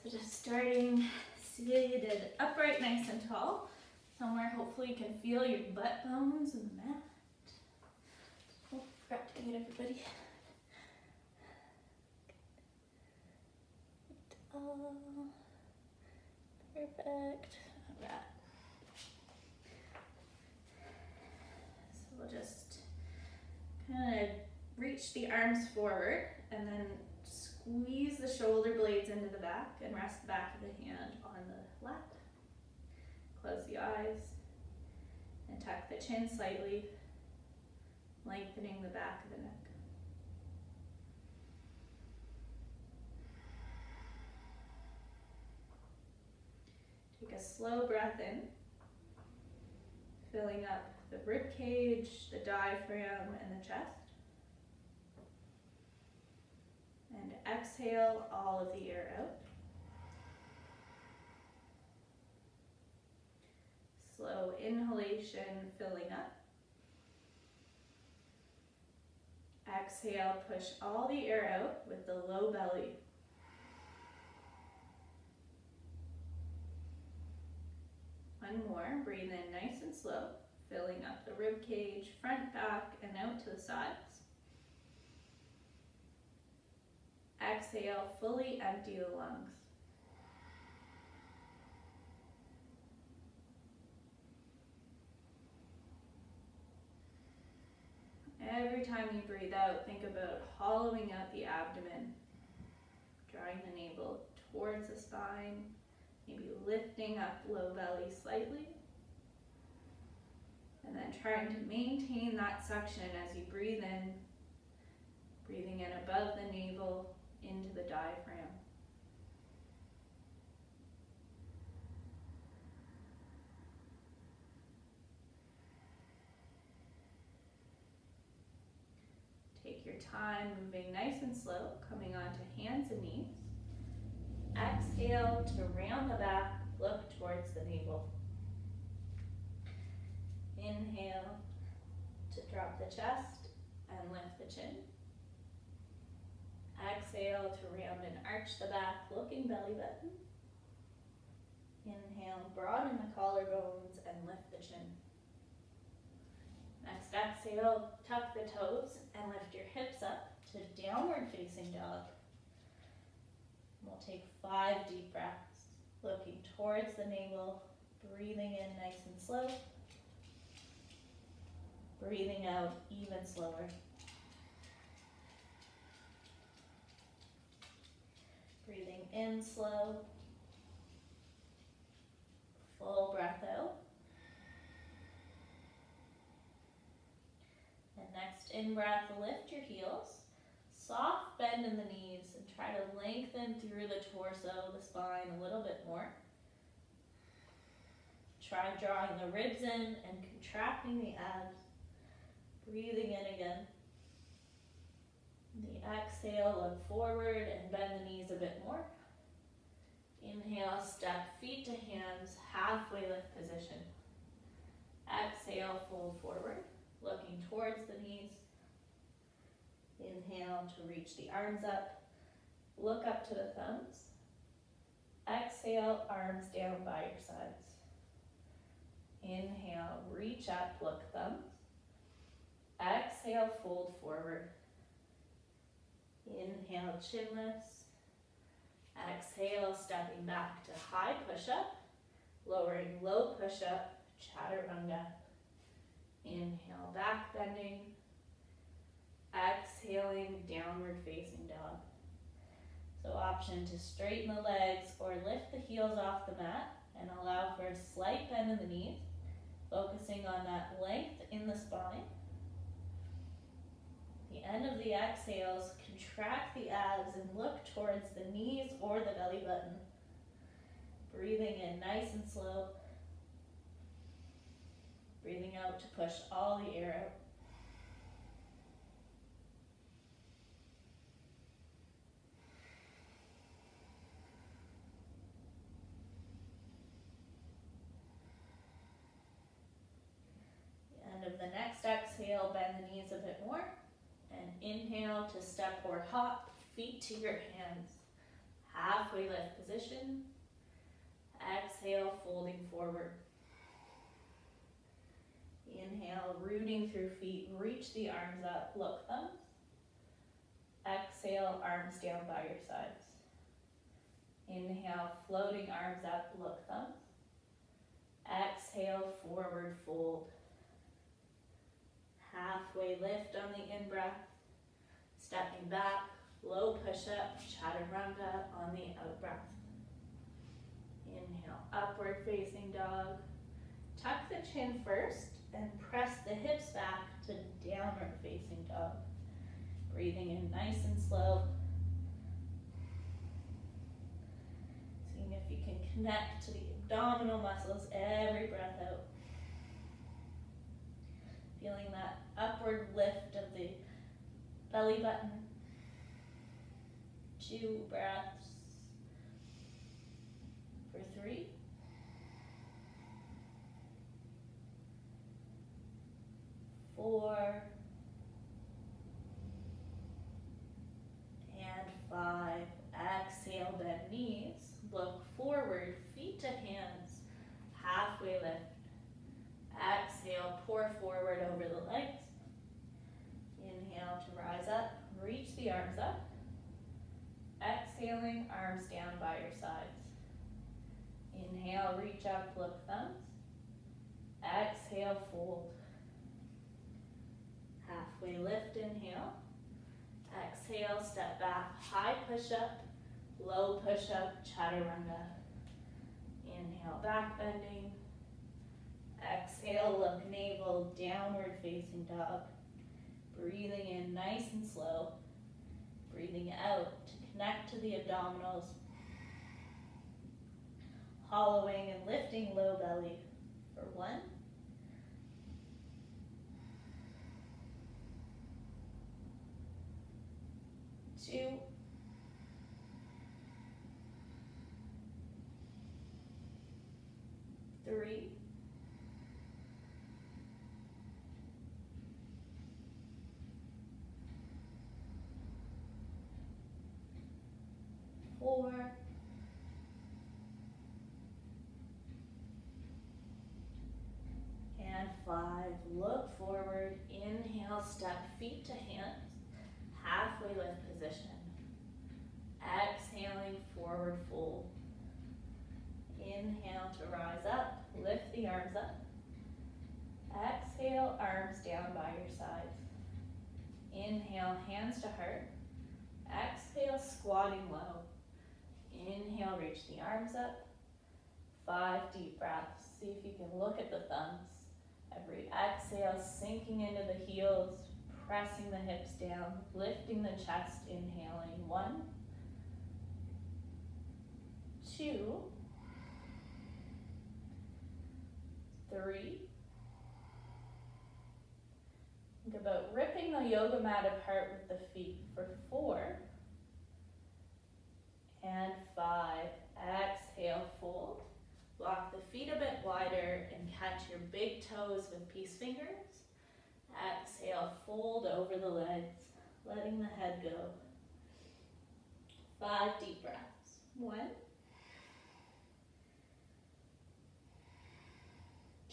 So just starting seated upright, nice and tall. Somewhere hopefully you can feel your butt bones in the mat. Oh, forgot to mute everybody. Perfect. Alright. So we'll just kind of reach the arms forward and then squeeze the shoulder blades into the back and rest the back of the hand on the lap. Close the eyes and tuck the chin slightly, lengthening the back of the neck. Take a slow breath in, filling up the rib cage, the diaphragm, and the chest. And exhale all of the air out. Slow inhalation, filling up. Exhale, push all the air out with the low belly. One more, breathe in nice and slow, filling up the rib cage, front, back, and out to the sides. Exhale, fully empty the lungs. Every time you breathe out, think about hollowing out the abdomen, drawing the navel towards the spine, maybe lifting up low belly slightly, and then trying to maintain that suction as you breathe in, breathing in above the navel, into the diaphragm. Take your time, moving nice and slow, coming onto hands and knees. Exhale to round the back, look towards the navel. Inhale to drop the chest and lift the chin. Exhale to round and arch the back, looking belly button. Inhale, broaden the collarbones and lift the chin. Next exhale, tuck the toes and lift your hips up to downward facing dog. We'll take 5 deep breaths, looking towards the navel, breathing in nice and slow. Breathing out even slower. Breathing in slow. Full breath out. And next in breath, lift your heels. Soft bend in the knees and try to lengthen through the torso, the spine a little bit more. Try drawing the ribs in and contracting the abs. Breathing in again. The exhale, look forward and bend the knees a bit more. Inhale, step feet to hands, halfway lift position. Exhale, fold forward, looking towards the knees. Inhale to reach the arms up, look up to the thumbs. Exhale, arms down by your sides. Inhale, reach up, look thumbs. Exhale, fold forward. Inhale, chin lifts. Exhale, stepping back to high push-up. Lowering low push-up, chaturanga. Inhale, back bending. Exhaling, downward facing dog. So option to straighten the legs or lift the heels off the mat and allow for a slight bend in the knees, focusing on that length in the spine. The end of the exhales, contract the abs and look towards the knees or the belly button. Breathing in nice and slow. Breathing out to push all the air out. The end of the next exhale, bend the knees a bit more. And inhale to step or hop, feet to your hands. Halfway halfway lift position. Exhale, folding forward. Inhale, rooting through feet, reach the arms up, look thumbs. Exhale, arms down by your sides. Inhale, floating arms up, look thumbs. Exhale, forward fold. Halfway lift on the in-breath. Stepping back, low push-up, chaturanga on the out-breath. Inhale, upward facing dog. Tuck the chin first and press the hips back to downward facing dog. Breathing in nice and slow. Seeing if you can connect to the abdominal muscles every breath out. Feeling that upward lift of the belly button. 2 breaths. For 3. 4. And 5. Exhale, bend knees. Look forward, feet to hands. Halfway lift. Exhale, pour forward over the legs. Inhale to rise up, reach the arms up. Exhaling, arms down by your sides. Inhale, reach up, look thumbs. Exhale, fold. Halfway lift, inhale. Exhale, step back, high push up, low push up, chaturanga. Inhale, back bending. Exhale, look navel, downward facing dog. Breathing in nice and slow. Breathing out to connect to the abdominals. Hollowing and lifting low belly for 1. 2. 3. 4. And 5. Look forward. Inhale, step feet to hands. Halfway lift position. Exhaling, forward fold. Inhale to rise up. Lift the arms up. Exhale, arms down by your sides. Inhale, hands to heart. Exhale, squatting low. Inhale, reach the arms up. 5 deep breaths. See if you can look at the thumbs. Every exhale, sinking into the heels, pressing the hips down, lifting the chest, inhaling. 1, 2, 3. Think about ripping the yoga mat apart with the feet for 4. And 5. Exhale, fold. Walk the feet a bit wider and catch your big toes with peace fingers. Exhale, fold over the legs, letting the head go. 5 deep breaths. 1,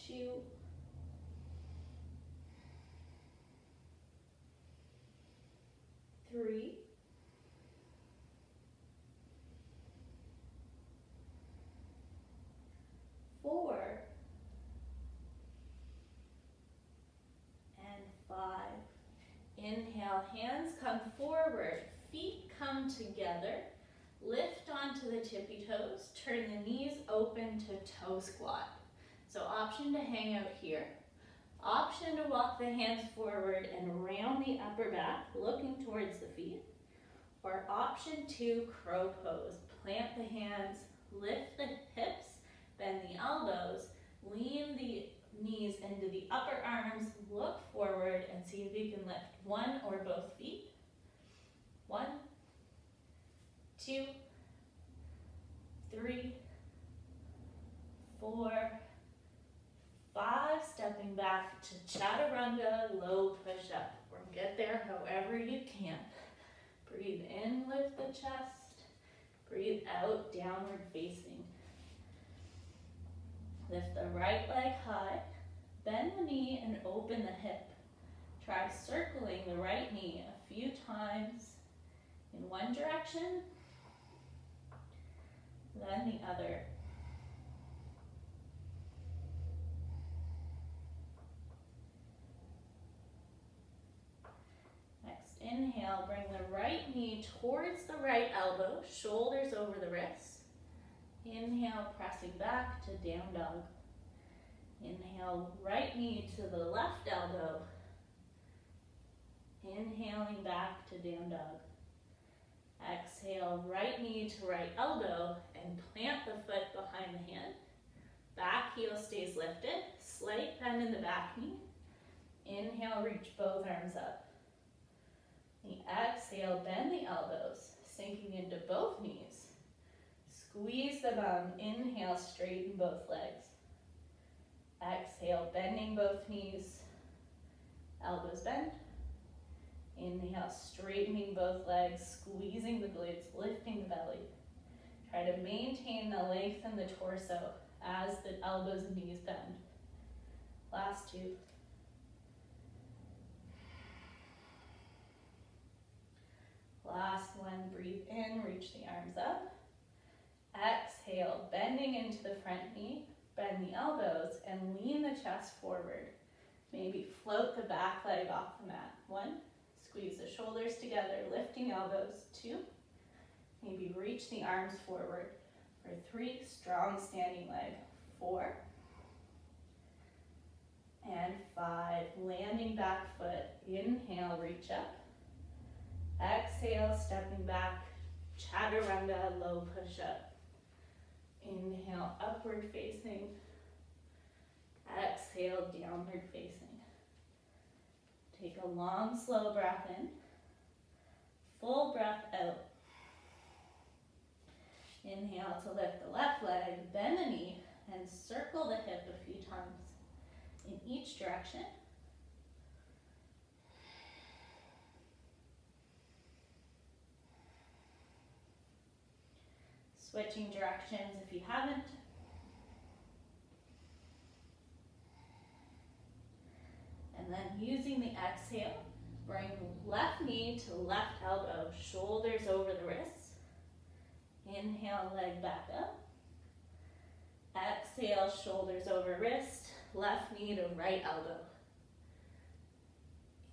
2, 3, 4, and 5. Inhale, hands come forward, feet come together. Lift onto the tippy toes, turn the knees open to toe squat. So option to hang out here. Option to walk the hands forward and round the upper back, looking towards the feet. Or option 2, crow pose. Plant the hands, lift the hips, bend the elbows, lean the knees into the upper arms, look forward and see if you can lift 1 or both feet. 1, 2, 3, 4, 5. Stepping back to chaturanga, low push up. Or get there however you can. Breathe in, lift the chest. Breathe out, downward facing. Lift the right leg high, bend the knee and open the hip. Try circling the right knee a few times in one direction, then the other. Next, inhale, bring the right knee towards the right elbow, shoulders over the wrists. Inhale, pressing back to down dog. Inhale, right knee to the left elbow. Inhaling back to down dog. Exhale, right knee to right elbow and plant the foot behind the hand. Back heel stays lifted, slight bend in the back knee. Inhale, reach both arms up. The exhale, bend the elbows, sinking into both knees. Squeeze the bum, inhale, straighten both legs. Exhale, bending both knees, elbows bend. Inhale, straightening both legs, squeezing the glutes, lifting the belly. Try to maintain the length in the torso as the elbows and knees bend. Last two. Last one, breathe in, reach the arms up. Exhale, bending into the front knee, bend the elbows and lean the chest forward. Maybe float the back leg off the mat. 1, squeeze the shoulders together, lifting elbows. 2, maybe reach the arms forward. For 3, strong standing leg. 4, and 5, landing back foot. Inhale, reach up. Exhale, stepping back, chaturanga, low push up. Inhale, upward facing. Exhale, downward facing. Take a long, slow breath in. Full breath out. Inhale to lift the left leg, bend the knee, and circle the hip a few times in each direction. Switching directions if you haven't. And then using the exhale, bring left knee to left elbow, shoulders over the wrists. Inhale, leg back up. Exhale, shoulders over wrist, left knee to right elbow.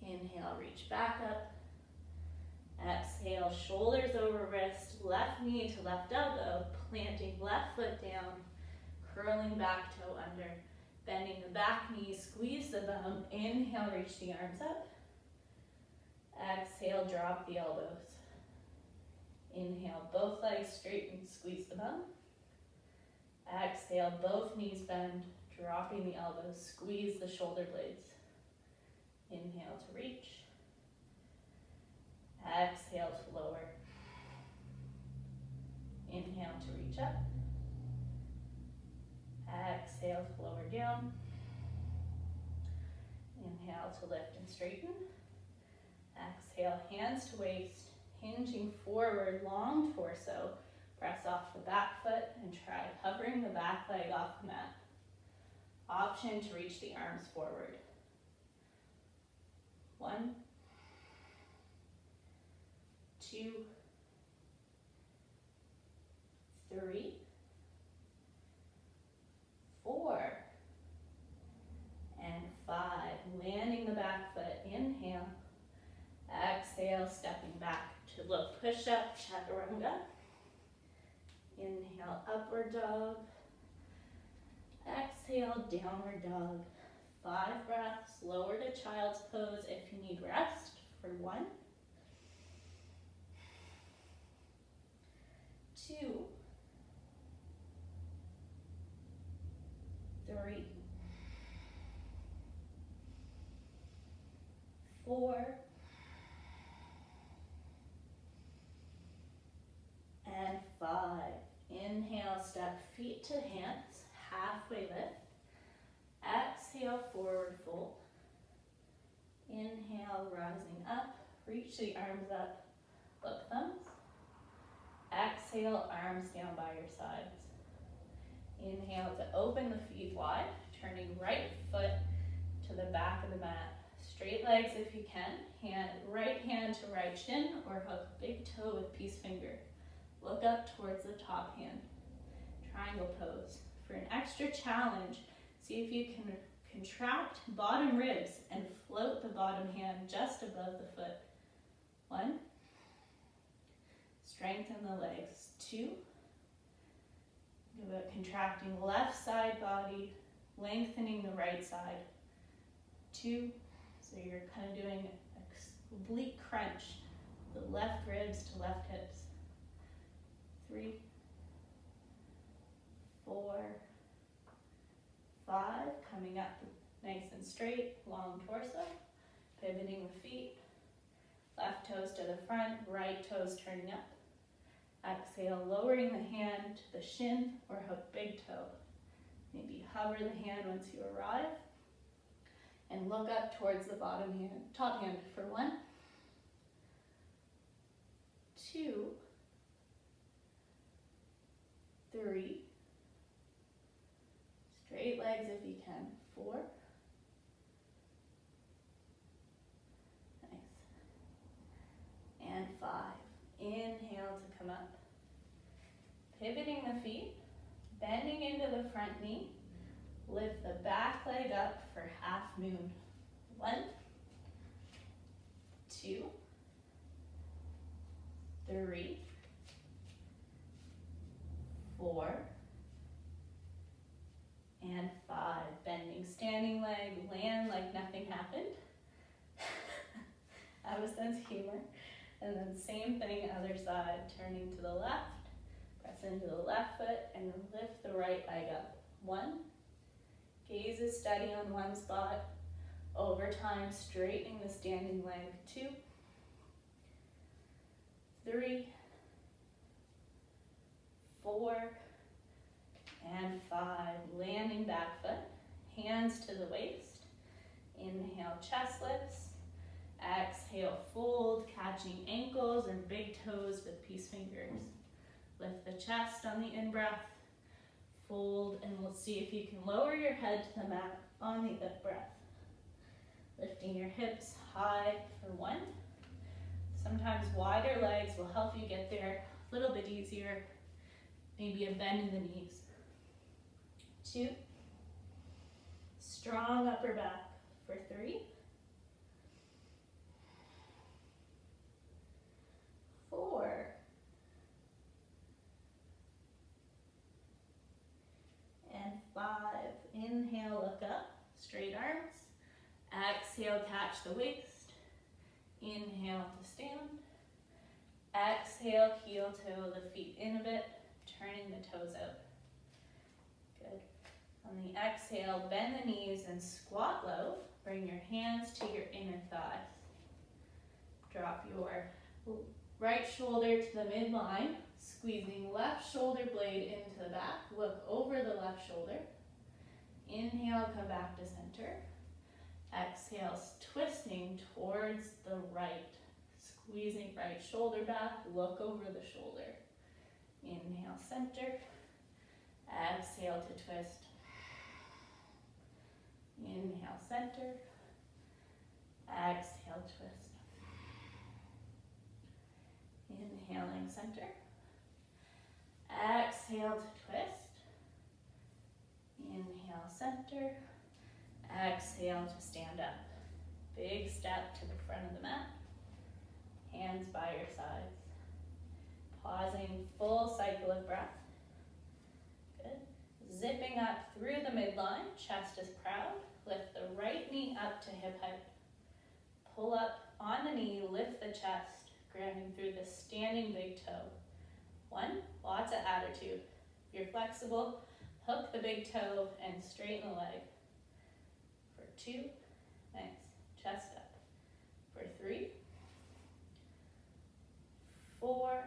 Inhale, reach back up. Exhale, shoulders over wrist, left knee to left elbow, planting left foot down, curling back toe under, bending the back knee, squeeze the bum. Inhale, reach the arms up. Exhale, drop the elbows. Inhale, both legs straighten, squeeze the bum. Exhale, both knees bend, dropping the elbows, squeeze the shoulder blades. Inhale to reach. Exhale to lower. Inhale to reach up. Exhale to lower down. Inhale to lift and straighten. Exhale, hands to waist, hinging forward, long torso. Press off the back foot and try hovering the back leg off the mat. Option to reach the arms forward. 1, 2, 3, 4, and 5. Landing the back foot, inhale. Exhale, stepping back to low push-up, chaturanga. Inhale, upward dog. Exhale, downward dog. 5 breaths, lower to child's pose if you need rest for 1, 2, 3, 4, and 5. Inhale, step feet to hands, halfway lift. Exhale, forward fold. Inhale, rising up, reach the arms up, look thumbs. Exhale. exhale, arms down by your sides. Inhale to open the feet wide, turning right foot to the back of the mat. Straight legs if you can. Right hand to right shin or hook big toe with peace finger. Look up towards the top hand. Triangle pose. For an extra challenge, see if you can contract bottom ribs and float the bottom hand just above the foot. 1. Strengthen the legs. 2. Think about contracting left side body, lengthening the right side. 2. So you're kind of doing an oblique crunch, the left ribs to left hips. 3, 4, 5, coming up nice and straight, long torso, pivoting the feet, left toes to the front, right toes turning up. Exhale, lowering the hand to the shin or hook big toe. Maybe hover the hand once you arrive. And look up towards the bottom hand, top hand for 1, 2, 3. Straight legs if you can. 4. Nice. And 5. Inhale to come up. Pivoting the feet, bending into the front knee. Lift the back leg up for half moon. 1, 2, 3, 4, and 5. Bending standing leg, land like nothing happened. Have a sense of humor. And then same thing, other side, turning to the left, press into the left foot, and lift the right leg up. 1, gaze is steady on one spot. Over time, straightening the standing leg. 2, 3, 4, and 5. Landing back foot, hands to the waist. Inhale, chest lifts. Exhale, fold, catching ankles and big toes with peace fingers. Lift the chest on the in-breath. Fold, and we'll see if you can lower your head to the mat on the out-breath. Lifting your hips high for 1. Sometimes wider legs will help you get there a little bit easier. Maybe a bend in the knees. 2. Strong upper back for 3. 4. And 5. Inhale, look up, straight arms. Exhale, catch the waist. Inhale to stand. Exhale, heel toe the feet in a bit, turning the toes out. Good. On the exhale, bend the knees and squat low. Bring your hands to your inner thighs. Drop your right shoulder to the midline, squeezing left shoulder blade into the back. Look over the left shoulder. Inhale, come back to center. Exhale, twisting towards the right. Squeezing right shoulder back, look over the shoulder. Inhale, center. Exhale to twist. Inhale, center. Exhale, twist. Inhaling, center. Exhale to twist. Inhale, center. Exhale to stand up. Big step to the front of the mat. Hands by your sides. Pausing, full cycle of breath. Good. Zipping up through the midline, chest is proud. Lift the right knee up to hip height. Pull up on the knee, lift the chest, grounding through the standing big toe. 1, lots of attitude. If you're flexible, hook the big toe and straighten the leg. For 2, nice, chest up. For 3, 4,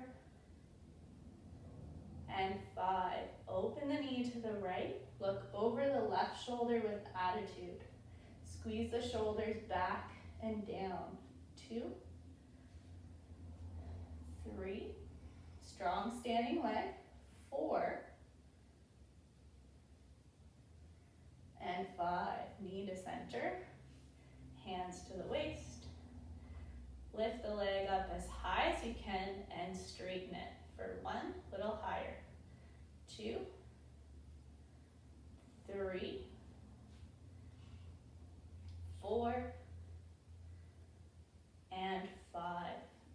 and 5. Open the knee to the right. Look over the left shoulder with attitude. Squeeze the shoulders back and down. 2, 3. strong standing leg. 4 and 5. Knee to center, hands to the waist. Lift the leg up as high as you can and straighten it for 1, little higher. 2, 3, 4, and 5.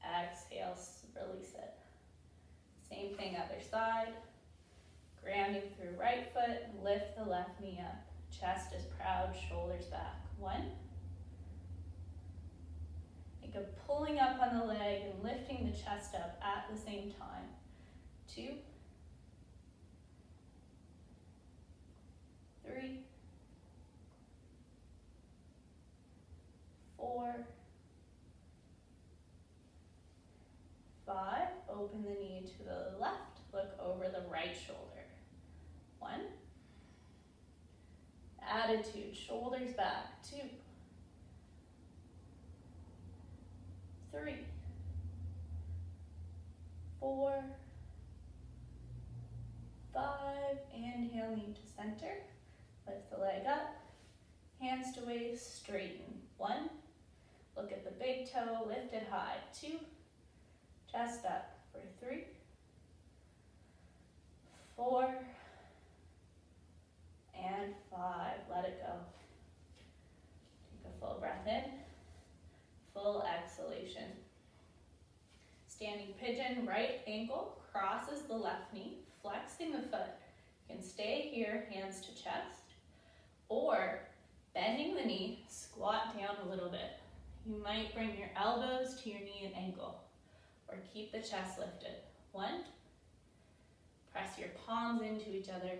Exhale, release it. Same thing, other side. Grounding through right foot, lift the left knee up. Chest is proud, shoulders back. 1. Think of pulling up on the leg and lifting the chest up at the same time. 2, 3, 4, 5. Open the knee to the left. Look over the right shoulder. 1. Attitude, shoulders back. 2, 3, 4, 5. Inhale, knee to center. Lift the leg up. Hands to waist, straighten. 1. Look at the big toe, lift it high. 2. Chest up for 3, 4, and 5. Let it go. Take a full breath in, full exhalation. Standing pigeon, right ankle crosses the left knee, flexing the foot. You can stay here, hands to chest, or bending the knee, squat down a little bit. You might bring your elbows to your knee and ankle, or keep the chest lifted. 1, press your palms into each other.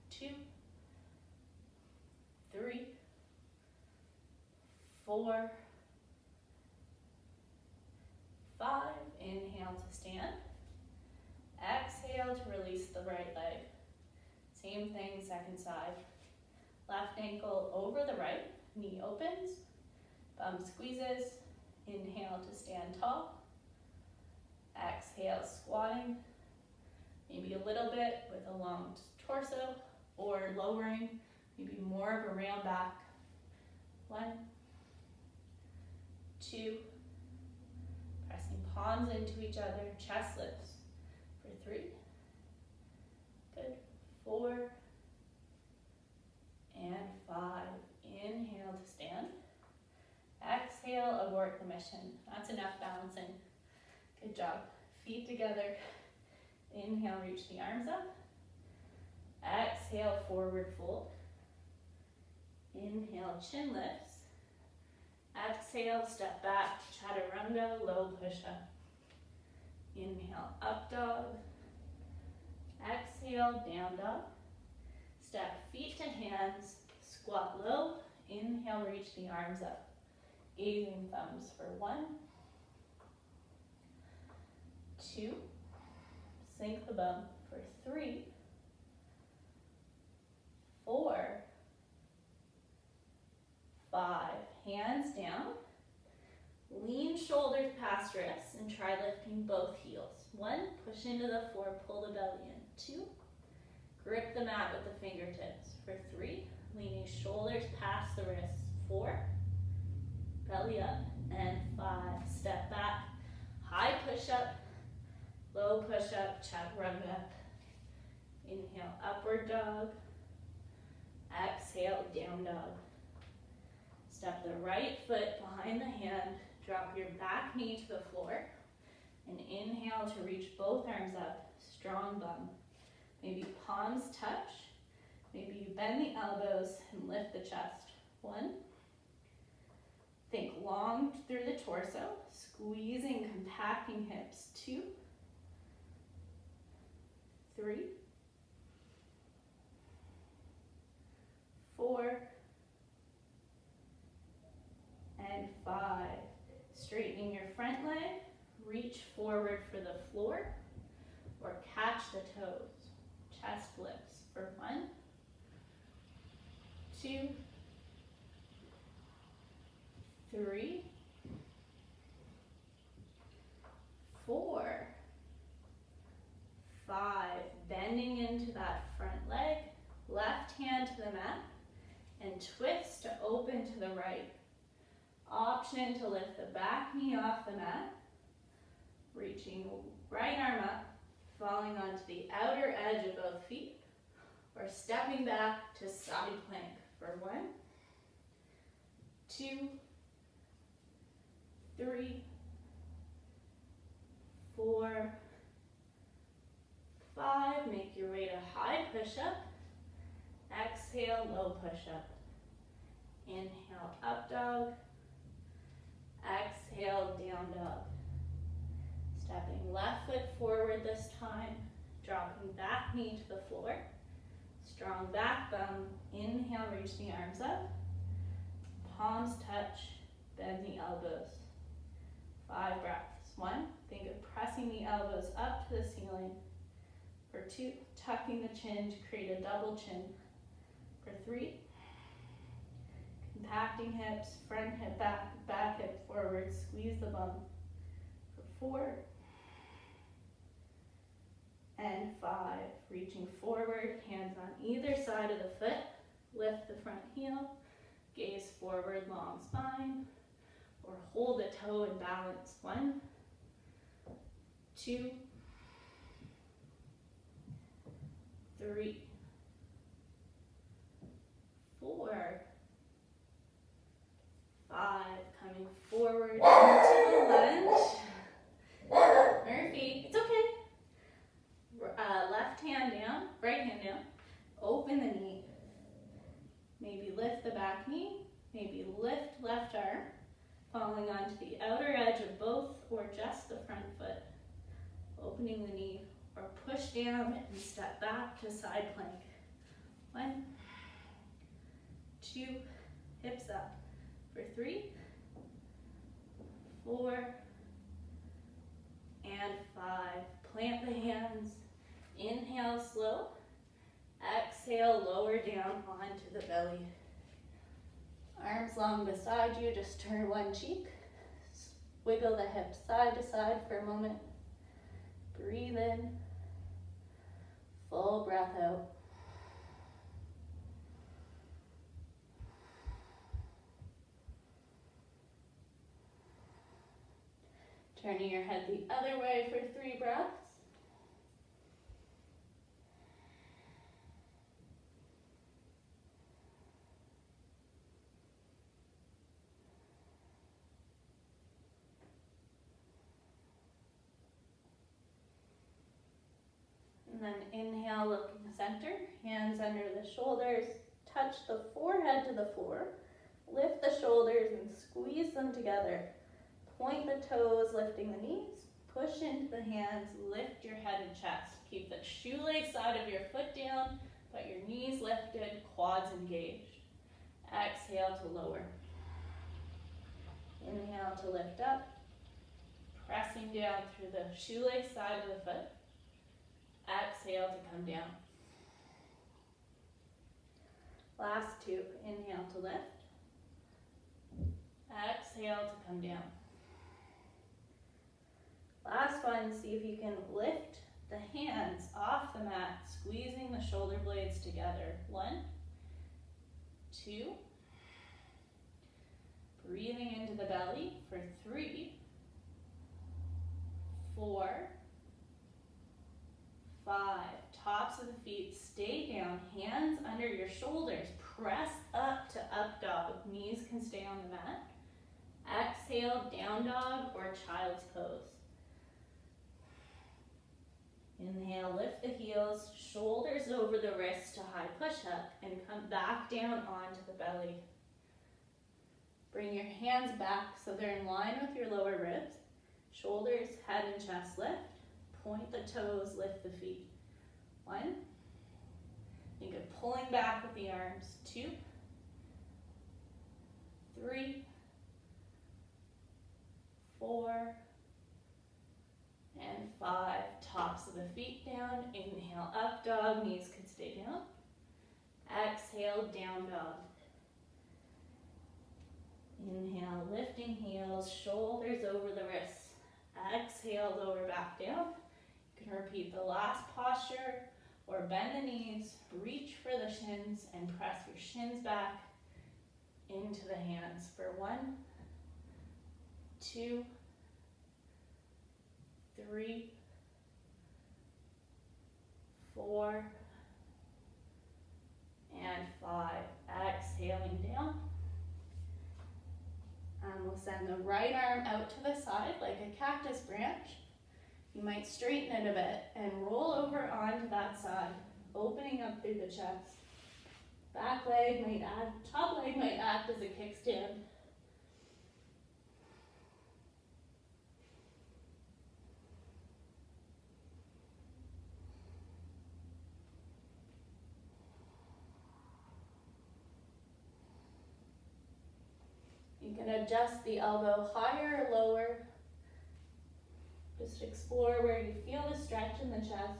2, 3, 4, 5. Inhale to stand. Exhale to release the right leg. Same thing, second side. Left ankle over the right, knee opens, bum squeezes. Inhale to stand tall. Exhale, squatting. Maybe a little bit with a long torso, or lowering, maybe more of a round back. 1, 2, pressing palms into each other, chest lifts for 3, good, 4, and 5. Inhale to stand. Exhale, abort the mission. That's enough balancing. Good job. Feet together. Inhale, reach the arms up. Exhale, forward fold. Inhale, chin lifts. Exhale, step back, chaturanga, low push-up. Inhale, up dog. Exhale, down dog. Step feet to hands, squat low. Inhale, reach the arms up. Gazing thumbs for 1, 2, sink the bum for 3, 4, 5. Hands down. Lean shoulders past wrists and try lifting both heels. 1, push into the floor, pull the belly in. 2, grip the mat with the fingertips. For 3, leaning shoulders past the wrists. 4, belly up, and 5. Step back, high push-up, low push-up, chaturanga. Inhale, upward dog. Exhale, down dog. Step the right foot behind the hand, drop your back knee to the floor, and inhale to reach both arms up, strong bum. Maybe palms touch, maybe you bend the elbows and lift the chest. 1, think long through the torso, squeezing, compacting hips. 2, 3, 4, and 5. Straightening your front leg, reach forward for the floor, or catch the toes. Chest lifts for 1, 2, 3, 4, 5, bending into that front leg, left hand to the mat, and twist to open to the right. Option to lift the back knee off the mat, reaching right arm up, falling onto the outer edge of both feet, or stepping back to side plank for 1, 2, 3, 4, 5. Make your way to high push-up. Exhale, low push-up. Inhale, up dog. Exhale, down dog. Stepping left foot forward this time, dropping back knee to the floor. Strong back bum. Inhale, reach the arms up. Palms touch, bend the elbows. 5 breaths. 1, think of pressing the elbows up to the ceiling. For 2, tucking the chin to create a double chin. For 3, compacting hips, front hip back, back hip forward, squeeze the bum. For 4, and 5, reaching forward, hands on either side of the foot, lift the front heel, gaze forward, long spine, or hold a toe and balance. 1, 2, 3, 4, 5, coming forward into the lunge. Murphy, it's okay. Left hand down, right hand down. Open the knee. Maybe lift the back knee. Maybe lift left arm, falling onto the outer edge of both or just the front foot. Opening the knee, or push down and step back to side plank. 1, 2, hips up. For 3, 4, and 5. Plant the hands. Inhale slow. Exhale, lower down onto the belly. Arms long beside you, just turn one cheek. Wiggle the hips side to side for a moment. Breathe in. Full breath out. Turning your head the other way for 3 breaths. And then inhale, looking center, hands under the shoulders, touch the forehead to the floor, lift the shoulders and squeeze them together. Point the toes, lifting the knees, push into the hands, lift your head and chest. Keep the shoelace side of your foot down, but your knees lifted, quads engaged. Exhale to lower. Inhale to lift up, pressing down through the shoelace side of the foot. Exhale to come down. Last 2, inhale to lift. Exhale to come down. Last one, see if you can lift the hands off the mat, squeezing the shoulder blades together. 1, 2. Breathing into the belly for 3, 4, 5. Tops of the feet stay down, hands under your shoulders. Press up to up dog. Knees can stay on the mat. Exhale, down dog or child's pose. Inhale, lift the heels, shoulders over the wrists to high push-up, and come back down onto the belly. Bring your hands back so they're in line with your lower ribs. Shoulders, head, and chest lift. Point the toes, lift the feet. 1. Think of pulling back with the arms. 2, 3, 4, and 5. Tops of the feet down. Inhale, up dog. Knees could stay down. Exhale, down dog. Inhale, lifting heels, shoulders over the wrists. Exhale, lower back down. You You can repeat the last posture or bend the knees, reach for the shins, and press your shins back into the hands for 1, 2, 3, 4, and 5. Exhaling down. And we'll send the right arm out to the side like a cactus branch. You might straighten it a bit and roll over onto that side, opening up through the chest. Back leg might top leg might act as a kickstand. You can adjust the elbow higher or lower. Just explore where you feel the stretch in the chest.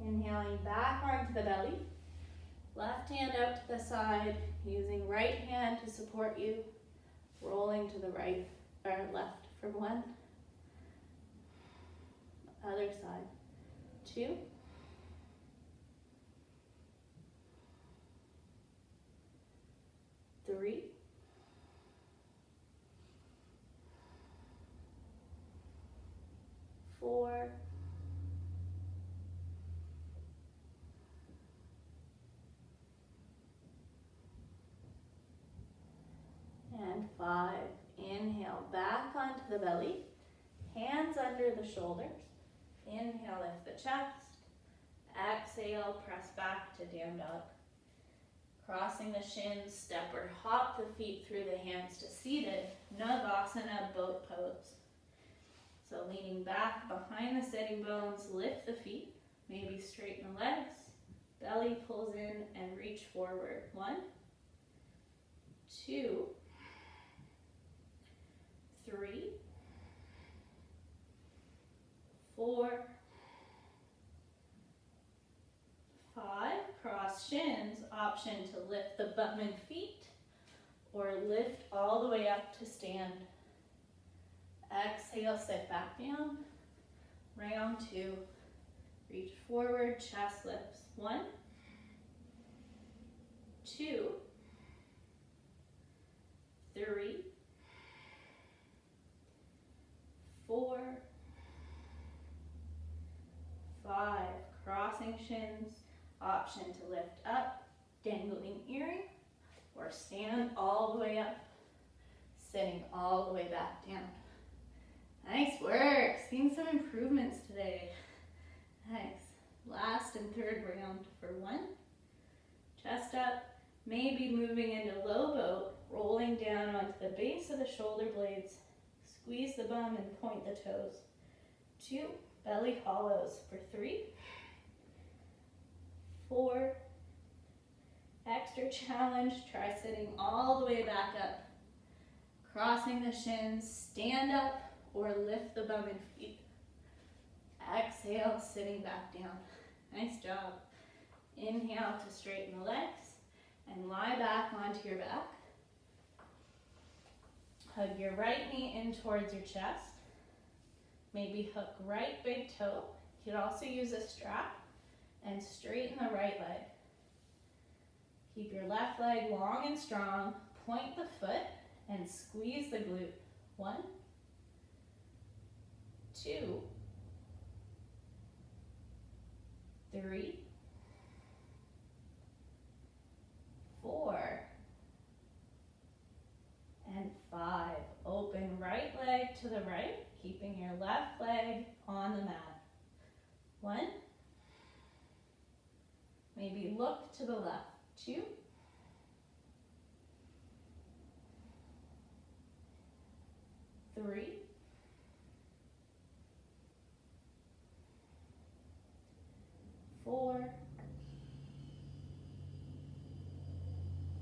Inhaling back onto the belly. Left hand out to the side, using right hand to support you. Rolling to the right or left for 1. Other side. 2. 3. 4. And 5. Inhale back onto the belly. Hands under the shoulders. Inhale, lift the chest. Exhale, press back to down dog. Crossing the shins, step or hop the feet through the hands to seated. Navasana, boat pose. So leaning back behind the sitting bones, lift the feet. Maybe straighten the legs. Belly pulls in and reach forward. 1, 2, 3, 4, 5. Cross shins. Option to lift the bum and feet or lift all the way up to stand. Exhale, sit back down. Round 2. Reach forward, chest lifts. 1, 2, 3, 4, 5. Crossing shins. Option to lift up, dangling earring, or stand all the way up, sitting all the way back down. Nice work. Seeing some improvements today. Nice. Last and third round for 1. Chest up. Maybe moving into low boat, rolling down onto the base of the shoulder blades. Squeeze the bum and point the toes. 2. Belly hollows for 3, 4. Extra challenge. Try sitting all the way back up. Crossing the shins, stand up or lift the bum and feet. Exhale, sitting back down. Nice job. Inhale to straighten the legs and lie back onto your back. Hug your right knee in towards your chest. Maybe hook right big toe. You could also use a strap and straighten the right leg. Keep your left leg long and strong. Point the foot and squeeze the glute. 1, 2, 3, 4, and 5. Open right leg to the right, keeping your left leg on the mat. 1. Maybe look to the left. 2. 3. 4.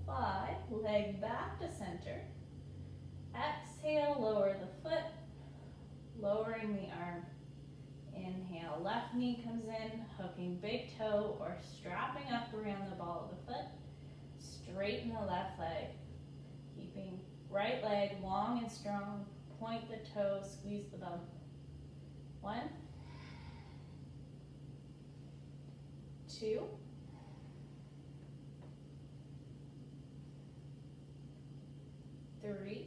5. Leg back to center. exhale, lower the foot, lowering the arm. Inhale, left knee comes in, hooking big toe or strapping up around the ball of the foot. Straighten the left leg, keeping right leg long and strong. Point the toes, squeeze the bum. 1, 2, 3,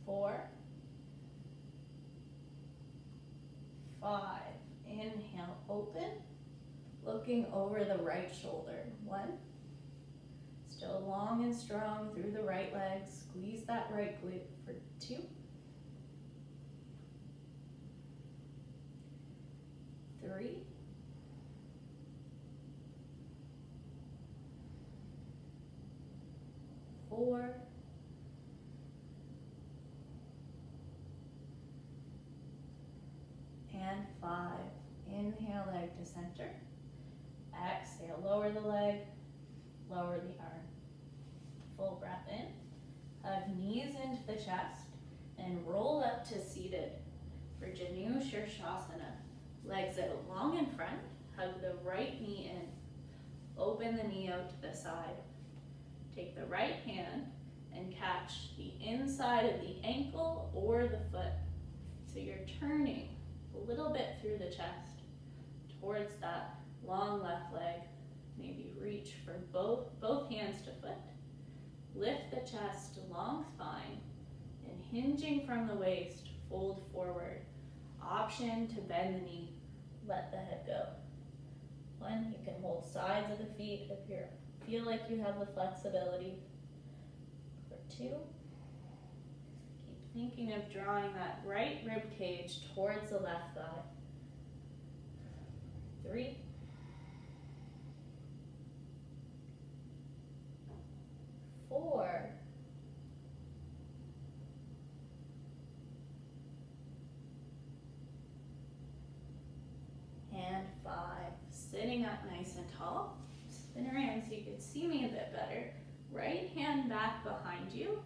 4, 5. Inhale, open, looking over the right shoulder. 1. Still long and strong through the right leg. Squeeze that right glute for 2. 3. 4. And 5. Inhale, leg to center. Exhale, lower the leg, lower the arm. Full breath in. Hug knees into the chest and roll up to seated for Janu Shirshasana. Legs out long in front. Hug the right knee in. Open the knee out to the side. Take the right hand and catch the inside of the ankle or the foot. So you're turning a little bit through the chest towards that long left leg. Maybe reach for both hands to foot. Lift the chest, long spine, and hinging from the waist, fold forward. Option to bend the knee, let the head go. 1, you can hold sides of the feet if you feel like you have the flexibility. For 2, keep thinking of drawing that right rib cage towards the left thigh. 3, 4, and 5. Sitting up nice and tall. Spin around so you can see me a bit better. Right hand back behind you.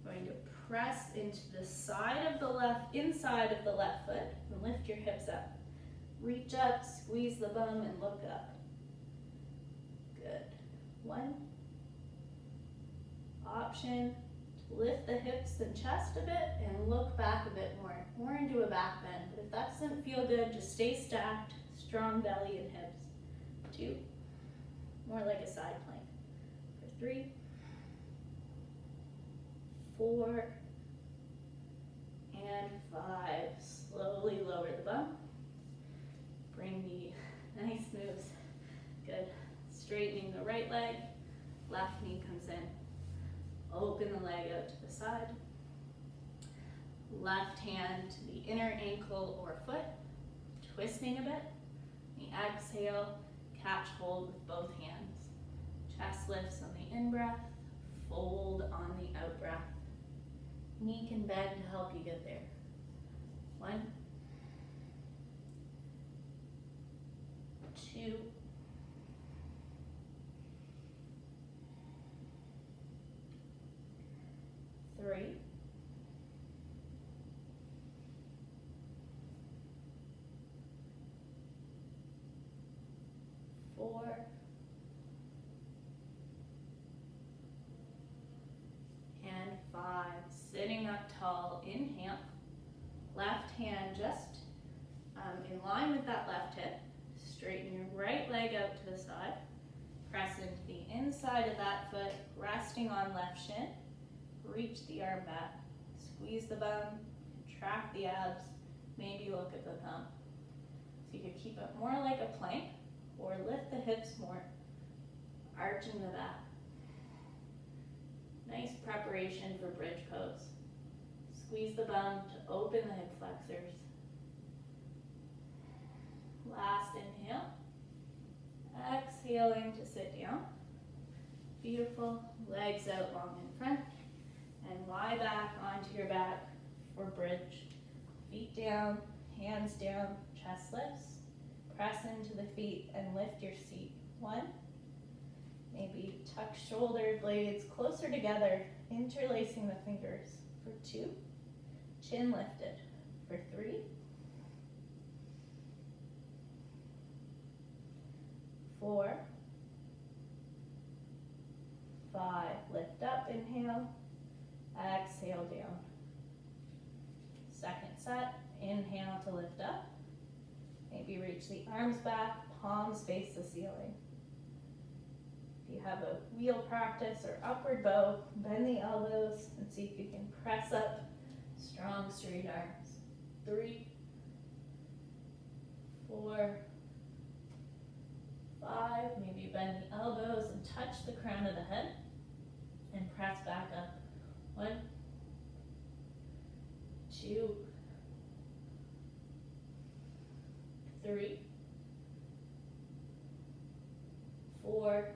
Going to press into the side of the left, inside of the left foot, and lift your hips up. Reach up, squeeze the bum, and look up. Good. 1. Option to lift the hips and chest a bit and look back a bit more into a back bend. But if that doesn't feel good, just stay stacked, strong belly and hips. 2, more like a side plank. For 3, 4, and 5. Slowly lower the bum. Bring the nice moves. Good. Straightening the right leg, left knee comes in. Open the leg out to the side. Left hand to the inner ankle or foot, twisting a bit. The exhale, catch hold with both hands. Chest lifts on the in-breath, fold on the out-breath. Knee can bend to help you get there. 1, 2, 3, 4, and 5. Sitting up tall, inhale. Left hand just in line with that left hip. Straighten your right leg out to the side. Press into the inside of that foot, resting on left shin. Reach the arm back. Squeeze the bum, track the abs, maybe look at the thumb. So you could keep it more like a plank or lift the hips more, arching the back. Nice preparation for bridge pose. Squeeze the bum to open the hip flexors. Last inhale. Exhaling to sit down. Beautiful. Legs out long in front. And lie back onto your back for bridge. Feet down, hands down, chest lifts. Press into the feet and lift your seat. 1. Maybe tuck shoulder blades closer together, interlacing the fingers for 2. Chin lifted for 3. 4. 5. Lift up, inhale. Exhale down. Second set, inhale to lift up. Maybe reach the arms back, palms face the ceiling. If you have a wheel practice or upward bow, bend the elbows and see if you can press up strong straight arms. 3, 4, 5, maybe bend the elbows and touch the crown of the head and press back up. 1, 2, 3, 4,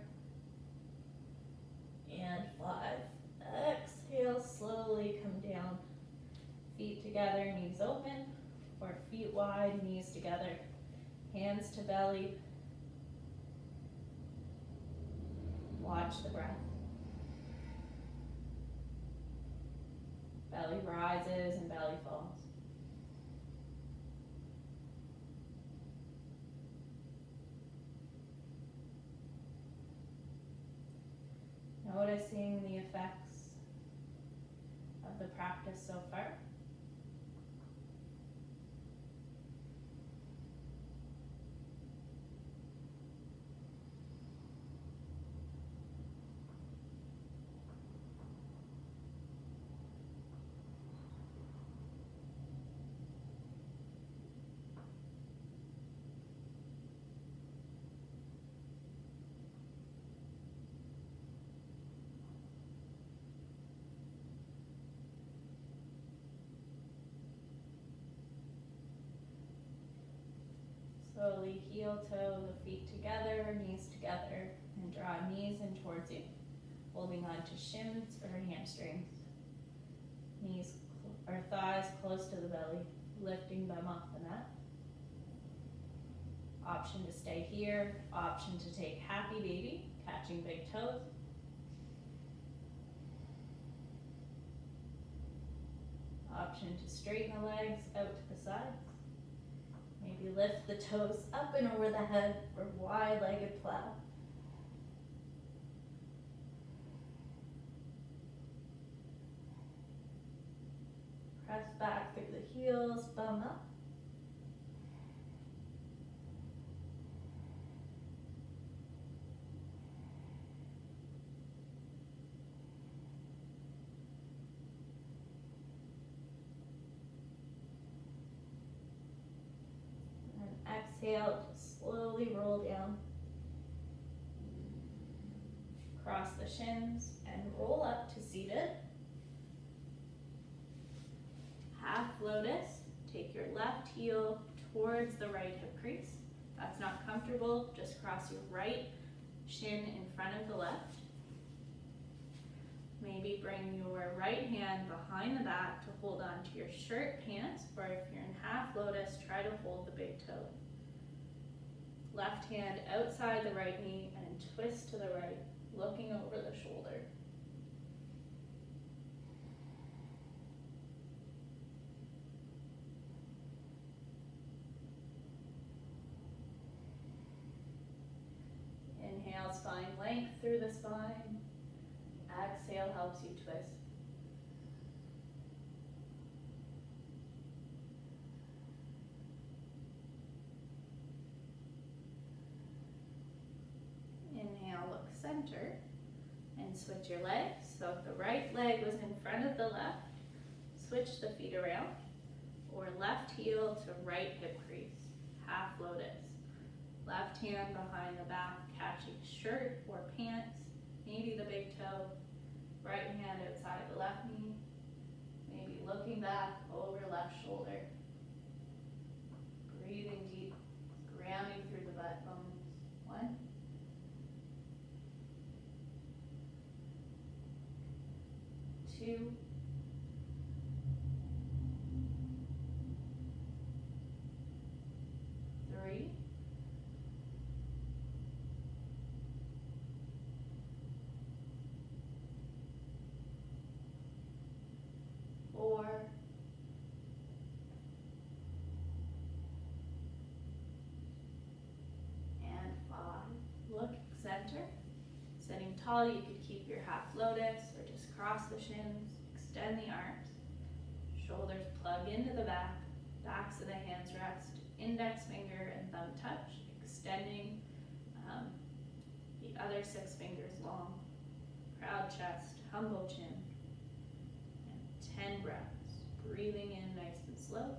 and 5. Exhale, slowly come down. Feet together, knees open, or feet wide, knees together. Hands to belly. Watch the breath. Belly rises and belly falls. Noticing the effects of the practice so far. Slowly heel toe the feet together, knees together, and draw knees in towards you, holding on to shins or hamstrings. Knees or thighs close to the belly, lifting them off the mat. Option to stay here, option to take happy baby, catching big toes. Option to straighten the legs out to the sides. Maybe lift the toes up and over the head for wide-legged plow. Press back through the heels, bum up. Exhale, just slowly roll down. Cross the shins and roll up to seated. Half lotus, take your left heel towards the right hip crease. If that's not comfortable, just cross your right shin in front of the left. Maybe bring your right hand behind the back to hold on to your shirt pants, or if you're in half lotus, try to hold the big toe. Left hand outside the right knee and twist to the right, looking over the shoulder. Inhale, spine length through the spine. Exhale helps you twist. Inhale, look center and switch your legs. So if the right leg was in front of the left, switch the feet around, or left heel to right hip crease, half lotus. Left hand behind the back, catching shirt or pants, maybe the big toe. Right hand outside the left knee, maybe looking back over left shoulder. Breathing deep, grounding through the butt bones. 1, 2, 3, 4, and 5. Look center. Sitting tall, you could keep your half lotus or just cross the shins, extend the arms. Shoulders plug into the back, backs of the hands rest, index finger and thumb touch, extending the other 6 fingers long. Proud chest, humble chin, and 10 breaths. Breathing in nice and slow.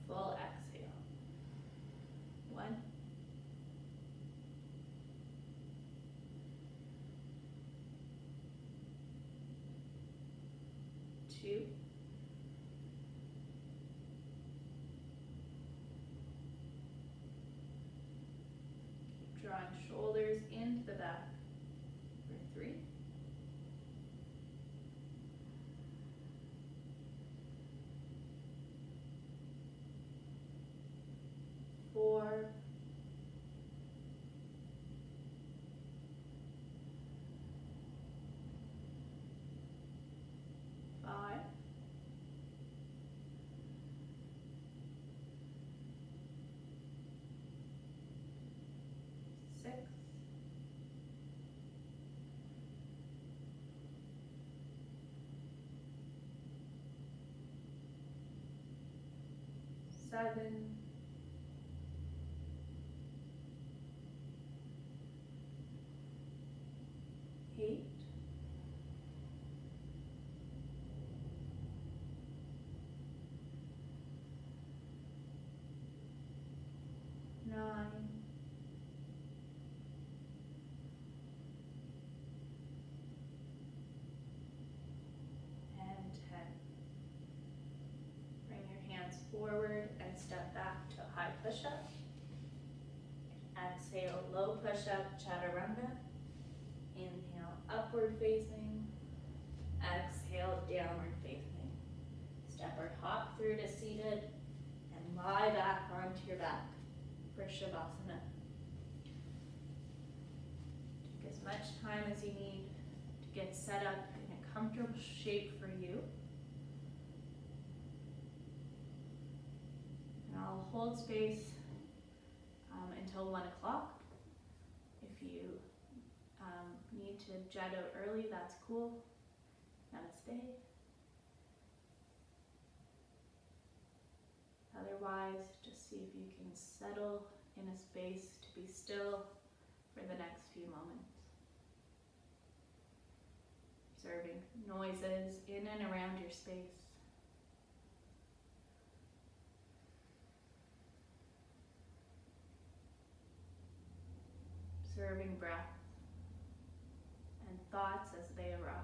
Full exhale. 1, 2, keep drawing shoulders into the back for 3, 4, five, 6, 7, 8, 9, and 10. Bring your hands forward and step back to a high push-up. Exhale, low push-up, chaturanga. Inhale, upward facing. Exhale, downward facing. Step or hop through to seated and lie back onto your back for Shavasana. Take as much time as you need to get set up in a comfortable shape for you. And I'll hold space until 1 o'clock. If you need to jet out early, that's cool. Namaste. Otherwise, just see if you can settle in a space to be still for the next few moments. Observing noises in and around your space. Observing breath and thoughts as they arise.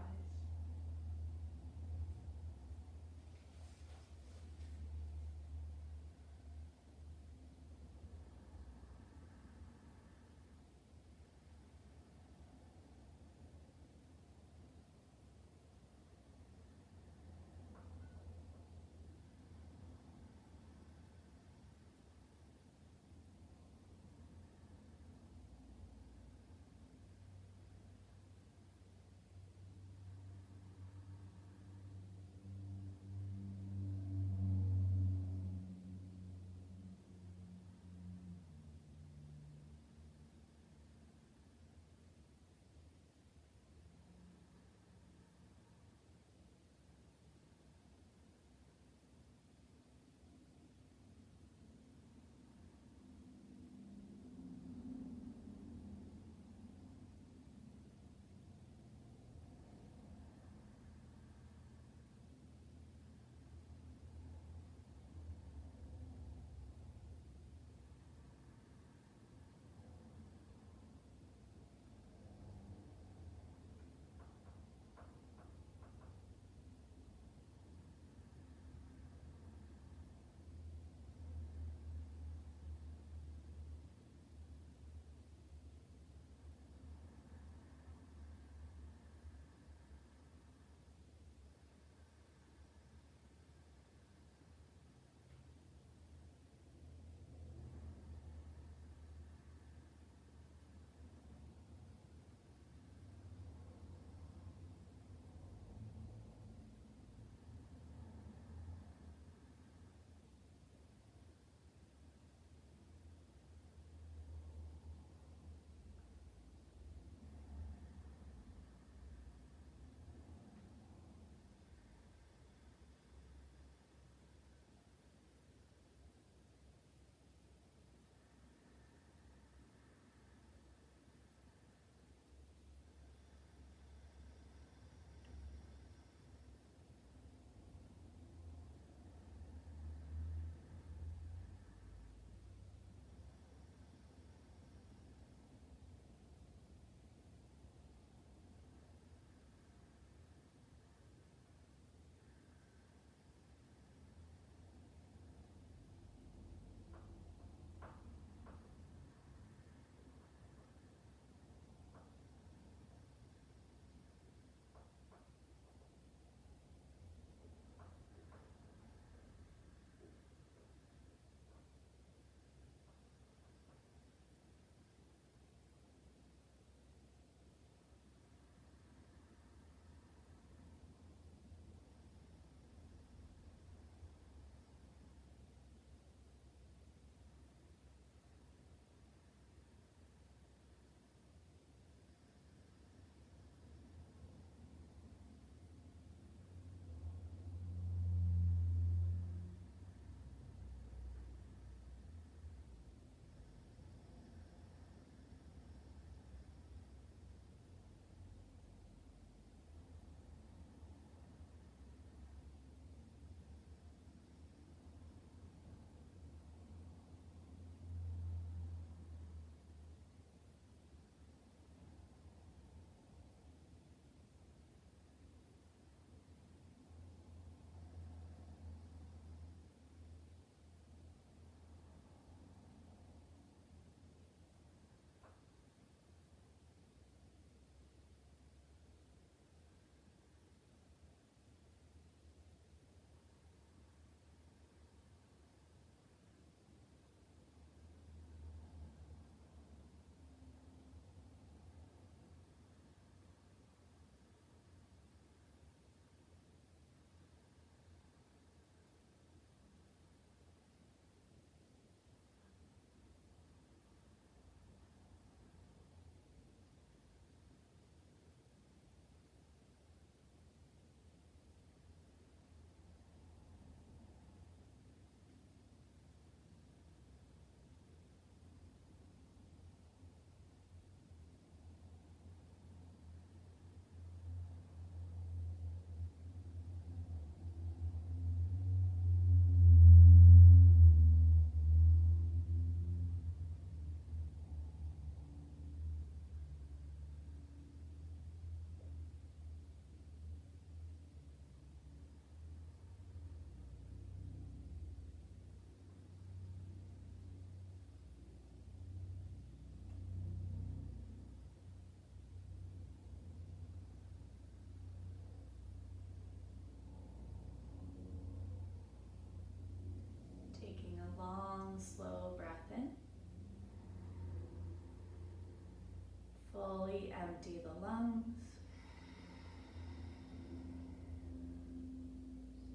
Fully empty the lungs.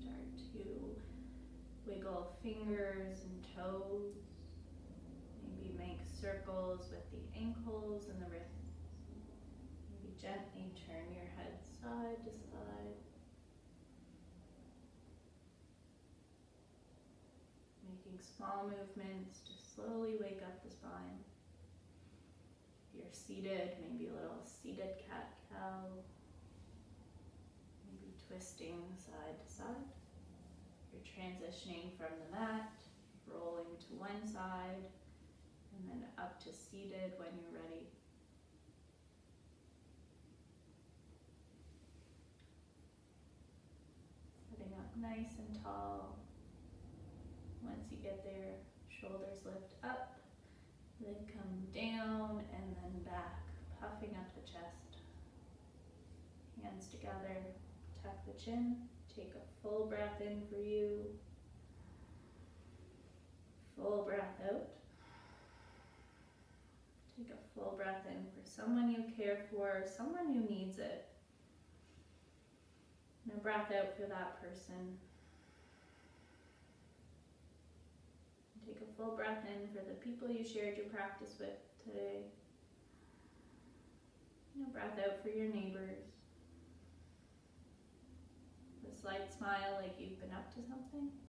Start to wiggle fingers and toes. Maybe make circles with the ankles and the wrists. Maybe gently turn your head side to side. Making small movements to slowly wake up the spine. If you're seated, maybe a little seated cat-cow. Maybe twisting side to side. You're transitioning from the mat, rolling to one side, and then up to seated when you're ready. Sitting up nice and tall. Once you get there, shoulders lift up, then come down and then back, puffing up the chest. Hands together, tuck the chin, take a full breath in for you. Full breath out. Take a full breath in for someone you care for, someone who needs it. And a breath out for that person. Take a full breath in for the people you shared your practice with today. And a breath out for your neighbors. A slight smile like you've been up to something.